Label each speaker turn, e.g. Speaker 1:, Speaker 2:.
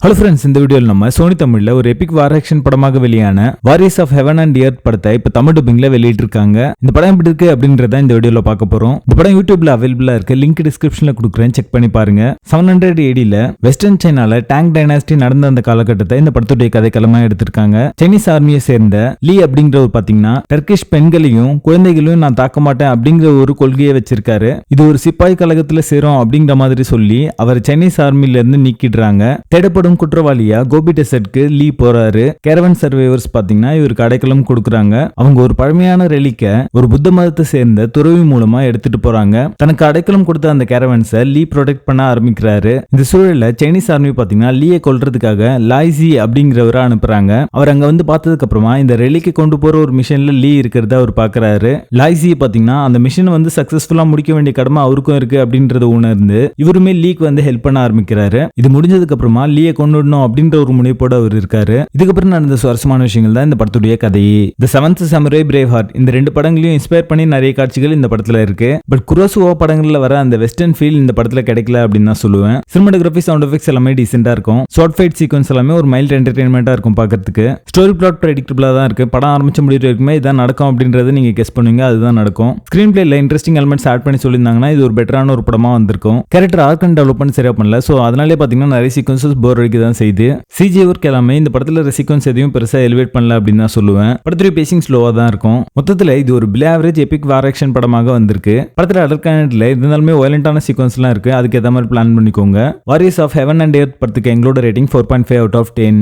Speaker 1: Hello friends, இந்த வீடியோவில் நம்ம சோனி தமிழ்ல ஒரு எபிக் வார் ஆக்ஷன் படமாக வெளியான Warriors of Heaven and Earth படத்தை இப்ப தமிழ் டப்பிங்ல வெளியிட்டிருக்காங்க. இந்த படம் எப்படி இருக்கு அப்படின்றத இந்த வீடியோல பார்க்க போறோம். இந்த படம் யூடியூப்ல அவைலபிளா இருக்கு, லிங்க் டிஸ்கிரிப்ஷன்ல கொடுக்குறேன், செக் பண்ணி பாருங்க. 700 AD வெஸ்டர்ன் சைனால டாங் டைனாஸ்டி நடந்த அந்த காலகட்டத்தை இந்த படத்துடைய கதைக்களமா எடுத்திருக்காங்க. சைனீஸ் ஆர்மியை சேர்ந்த லீ அப்படிங்கிறவர் பாத்தீங்கன்னா டர்கிஷ் பெண்களையும் குழந்தைகளையும் நான் தாக்க மாட்டேன் அப்படிங்கிற ஒரு கொள்கையை வச்சிருக்காரு. இது ஒரு சிப்பாய் கழகத்துல சேரும் அப்படிங்கிற மாதிரி சொல்லி அவர் சைனீஸ் ஆர்மில இருந்து நீக்கிடுறாங்க. தேடப்படும் குற்றவாளியா கோபி டெசர்ட்க்கு லீ போறாரு. கேரவன் சர்வைவர்ஸ் பாத்தீங்கன்னா இவருக்கு அடைக்கலம் கொடுக்குறாங்க. அவங்க ஒரு பழமையான ரெலிக்க ஒரு புத்த மதத்தை சேர்ந்த துறவி மூலமா எடுத்துட்டு போறாங்க. தனக்கு அடைக்கலம் கொடுத்த அந்த கேரவன்ஸை லீ ப்ரொடெக்ட் பண்ண ஆரம்பிக்கிறாரு. இந்த சூழல்ல சைனீஸ் ஆர்மி பாத்தீங்கன்னா லீயை கொல்றதுக்காக லாய்ஸி அப்படிங்கிறவரை அனுப்புறாங்க. அவர் அங்க வந்து பார்த்ததுக்கு அப்புறமா இந்த ரெலிக்கு கொண்டு போற ஒரு மிஷன்ல லீ இருக்கிறத அவர் பாக்குறாரு. லாய்ஸி பாத்தீங்கன்னா அந்த மிஷன் வந்து சக்சஸ்ஃபுல்லா முடிக்க வேண்டிய கடமை அவருக்கும் இருக்கு அப்படின்றத உணர்ந்து இவருமே லீக்கு வந்து ஹெல்ப் பண்ண ஆரம்பிக்கிறாரு. இது முடிஞ்சதுக்கு அப்புறமா லீயை கொண்டுடணும் அப்படின்ற ஒரு முனைப்போட அவர் இருக்காரு. இதுக்கப்புறம் நடந்த சுவாரஸ்யமான விஷயங்கள் தான் இந்த படத்துடைய கதையே. தி செவன்த் சமுரை, பிரேவ் ஹார்ட் இந்த ரெண்டு படங்களையும் இன்ஸ்பயர் பண்ணி நிறைய காட்சிகள் இந்த படத்துல இருக்கு. பட் குரோசுவா படங்கள்ல வர அந்த வெஸ்டர்ன் ஃபீல் இந்த படத்துல கிடைக்கல அப்படின்னு தான் சொல்லுவேன். சினிமாட்டோகிராஃபி, சவுண்ட் எஃபெக்ட்ஸ் எல்லாமே டீசெண்டா இருக்கும். ஷார்ட் ஃபைட் சீக்வன்ஸ் எல்லாமே ஒரு மைல்ட் என்டர்டெயின்மெண்டா இருக்கும் பார்க்கிறதுக்கு. ஸ்டோரி பிளாட் ப்ரெடிக்டபிளா தான் இருக்கு. படம் ஆரம்பிச்ச முடிவு வரைக்குமே இதான் நடக்கும் அப்படின்றது நீங்க கெஸ் பண்ணுவீங்க, அதுதான் நடக்கும். ஸ்கிரீன் பிளேல இன்ட்ரெஸ்டிங் எலிமெண்ட்ஸ் ஆட் பண்ணி சொல்லியிருந்தாங்கன்னா இது ஒரு பெட்டரான ஒரு படமா வந்திருக்கும். கேரக்டர் ஆர்க் அண்ட் டெவலப்மெண்ட் சரியா பண்ணல. சோ அதனாலே பாத்தீங்கன்னா நிறைய சீக்வன்சஸ் போர் அடிக்க தான் செய்யுது. சிஜி ஒர்க் எல்லாமே இந்த படத்துல சீக்வன்ஸ் எதையும் பெருசா எலிவேட் பண்ணல அப்படின்னு தான் சொல்லுவேன். படத்துடைய பேசிங் ஸ்லோவா தான் இருக்கும். மொத்தத்துல இது ஒரு பிலோ ஆவரேஜ் எபிக் வார் ஆக்ஷன் படமாக வந்திருக்கு. படத்துல அடர்கானட்ல இருந்தாலுமே வயலண்டான சீக்வன்ஸ்லாம் இருக்கு. அதுக்கு ஏற்ற மாதிரி பிளான் பண்ணிக்கோங்க. Warriors of Heaven and Earth படத்துக்கு எங்களோட ரேட்டிங் 4.5 out of 10.